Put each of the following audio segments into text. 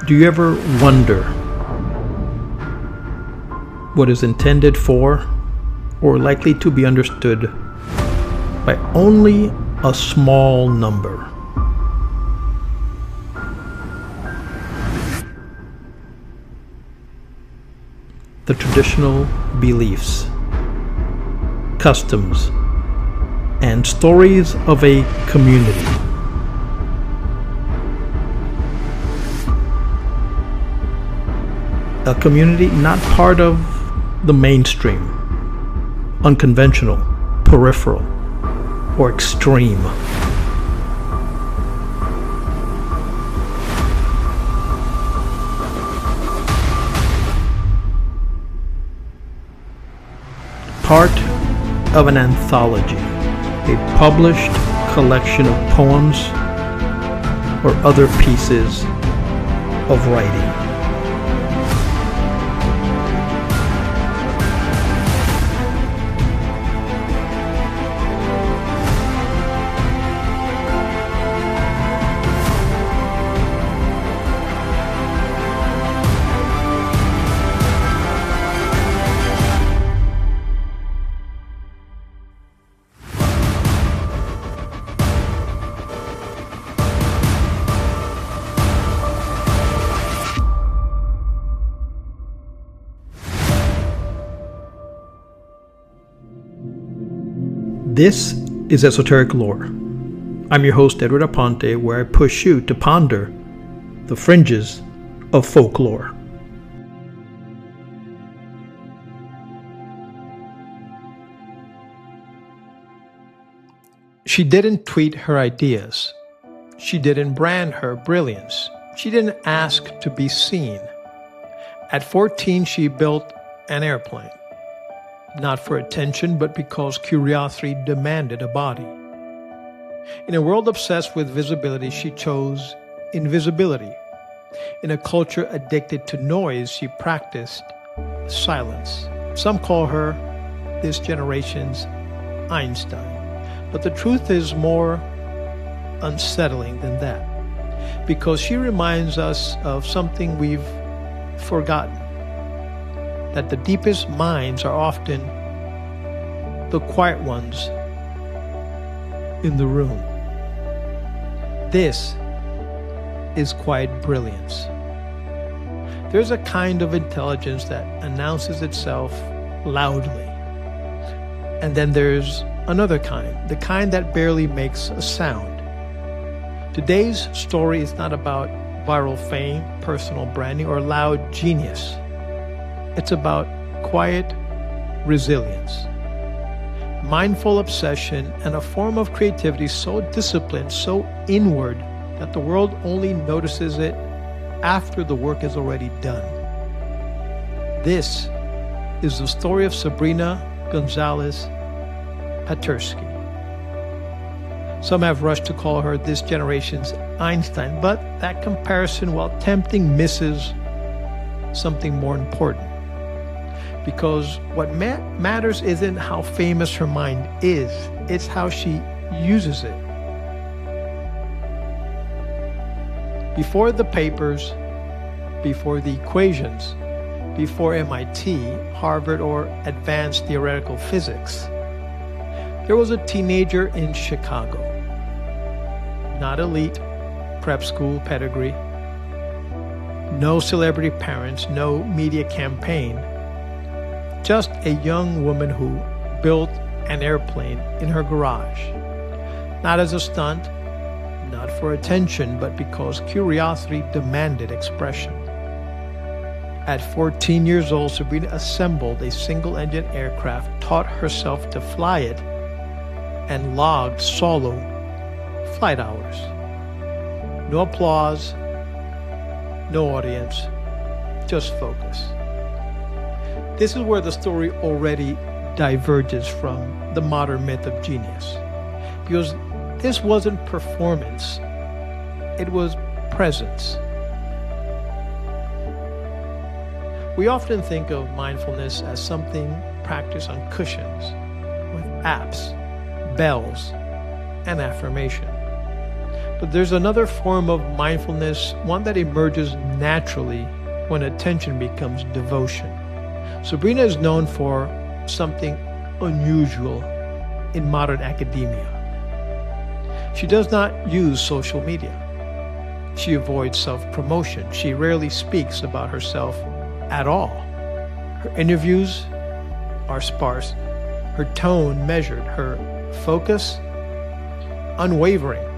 Do you ever wonder what is intended for or likely to be understood by only a small number? The traditional beliefs, customs, and stories of a community. A community not part of the mainstream, unconventional, peripheral, or extreme. Part of an anthology, a published collection of poems or other pieces of writing. This is Esoteric Lore. I'm your host, Edward Aponte, where I push you to ponder the fringes of folklore. She didn't tweet her ideas. She didn't brand her brilliance. She didn't ask to be seen. At 14, she built an airplane. Not for attention, but because curiosity demanded a body. In a world obsessed with visibility, she chose invisibility. In a culture addicted to noise, she practiced silence. Some call her this generation's Einstein. But the truth is more unsettling than that, because she reminds us of something we've forgotten. That the deepest minds are often the quiet ones in the room. This is quiet brilliance. There's a kind of intelligence that announces itself loudly. And then there's another kind, the kind that barely makes a sound. Today's story is not about viral fame, personal branding, or loud genius. It's about quiet resilience, mindful obsession, and a form of creativity so disciplined, so inward, that the world only notices it after the work is already done. This is the story of Sabrina Gonzalez Pasterski. Some have rushed to call her this generation's Einstein, but that comparison, while tempting, misses something more important. Because what matters isn't how famous her mind is, it's how she uses it. Before the papers, before the equations, before MIT, Harvard, or advanced theoretical physics, there was a teenager in Chicago. Not elite, prep school pedigree, no celebrity parents, no media campaign. Just a young woman who built an airplane in her garage. Not as a stunt, not for attention, but because curiosity demanded expression. At 14 years old, Sabrina assembled a single-engine aircraft, taught herself to fly it, and logged solo flight hours. No applause, no audience, just focus. This is where the story already diverges from the modern myth of genius. Because this wasn't performance, it was presence. We often think of mindfulness as something practiced on cushions, with apps, bells, and affirmation. But there's another form of mindfulness, one that emerges naturally when attention becomes devotion. Sabrina is known for something unusual in modern academia. She does not use social media. She avoids self-promotion. She rarely speaks about herself at all. Her interviews are sparse, her tone measured, her focus unwavering.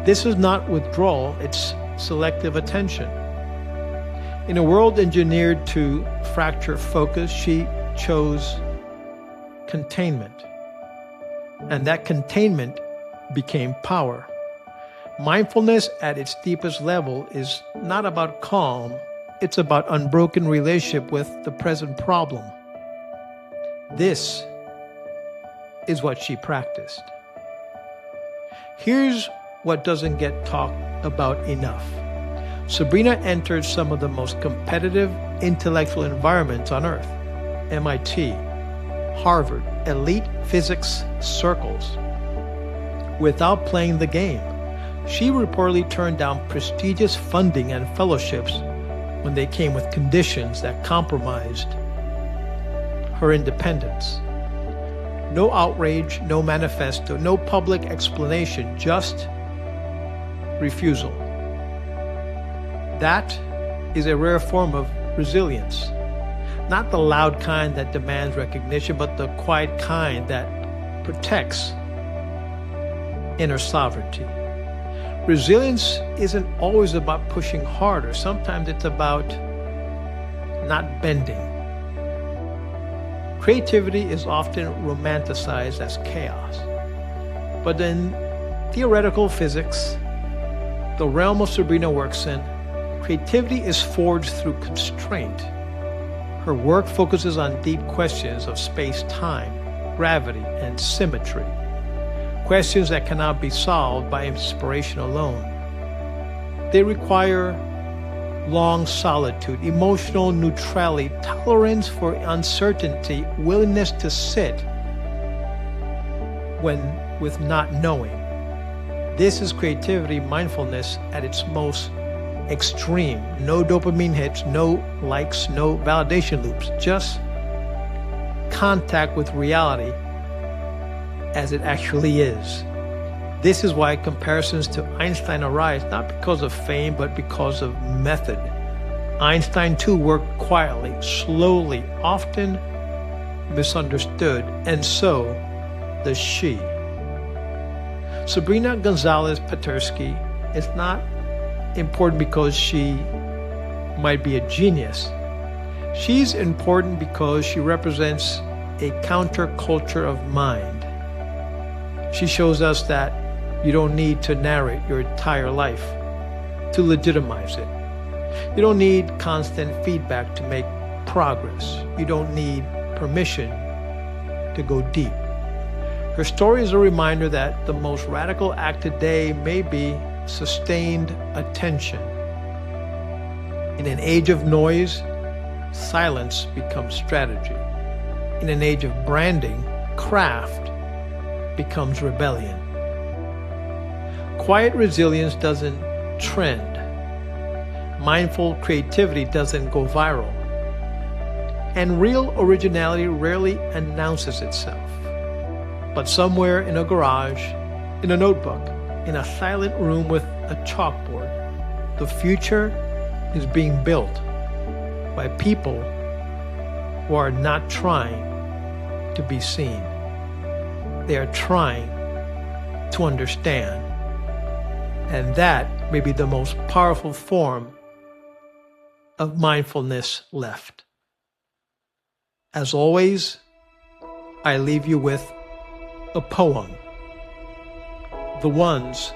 This is not withdrawal, it's selective attention. In a world engineered to fracture focus, she chose containment. And that containment became power. Mindfulness at its deepest level is not about calm, it's about unbroken relationship with the present problem. This is what she practiced. Here's what doesn't get talked about enough. Sabrina entered some of the most competitive intellectual environments on earth. MIT, Harvard, elite physics circles. Without playing the game, she reportedly turned down prestigious funding and fellowships when they came with conditions that compromised her independence. No outrage, no manifesto, no public explanation, just refusal. That is a rare form of resilience. Not the loud kind that demands recognition, but the quiet kind that protects inner sovereignty. Resilience isn't always about pushing harder. Sometimes it's about not bending. Creativity is often romanticized as chaos. But in theoretical physics, the realm of Sabrina works in, creativity is forged through constraint. Her work focuses on deep questions of space-time, gravity, and symmetry. Questions that cannot be solved by inspiration alone. They require long solitude, emotional neutrality, tolerance for uncertainty, willingness to sit with not knowing. This is creativity, mindfulness at its most extreme. No dopamine hits, no likes, no validation loops, just contact with reality as it actually is. This is why comparisons to Einstein arise, not because of fame, but because of method. Einstein too worked quietly, slowly, often misunderstood, and so does she. Sabrina Gonzalez Pasterski is not important because she might be a genius. She's important because she represents a counterculture of mind. She shows us that you don't need to narrate your entire life to legitimize it. You don't need constant feedback to make progress. You don't need permission to go deep. Her story is a reminder that the most radical act today may be sustained attention. In an age of noise, silence becomes strategy. In an age of branding, craft becomes rebellion. Quiet resilience doesn't trend. Mindful creativity doesn't go viral. And real originality rarely announces itself. But somewhere in a garage, in a notebook, in a silent room with a chalkboard, the future is being built by people who are not trying to be seen. They are trying to understand. And that may be the most powerful form of mindfulness left. As always, I leave you with a poem. The ones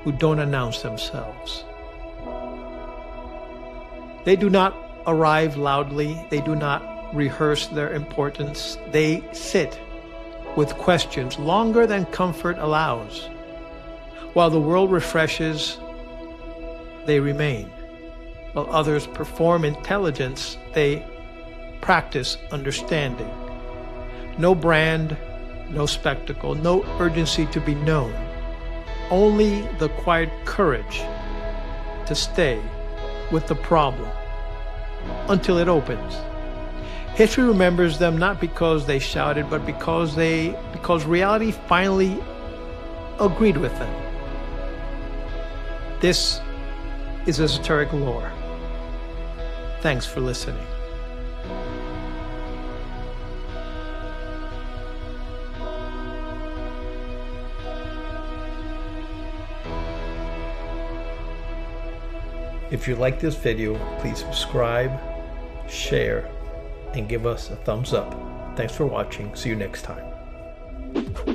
who don't announce themselves. They do not arrive loudly. They do not rehearse their importance. They sit with questions longer than comfort allows. While the world refreshes, they remain. While others perform intelligence, they practice understanding. No brand, no spectacle, no urgency to be known. only the quiet courage to stay with the problem until it opens. History remembers them not because they shouted, but because reality finally agreed with them. This is Esoteric Lore. Thanks for listening. If you like this video, please subscribe, share, and give us a thumbs up. Thanks for watching. See you next time.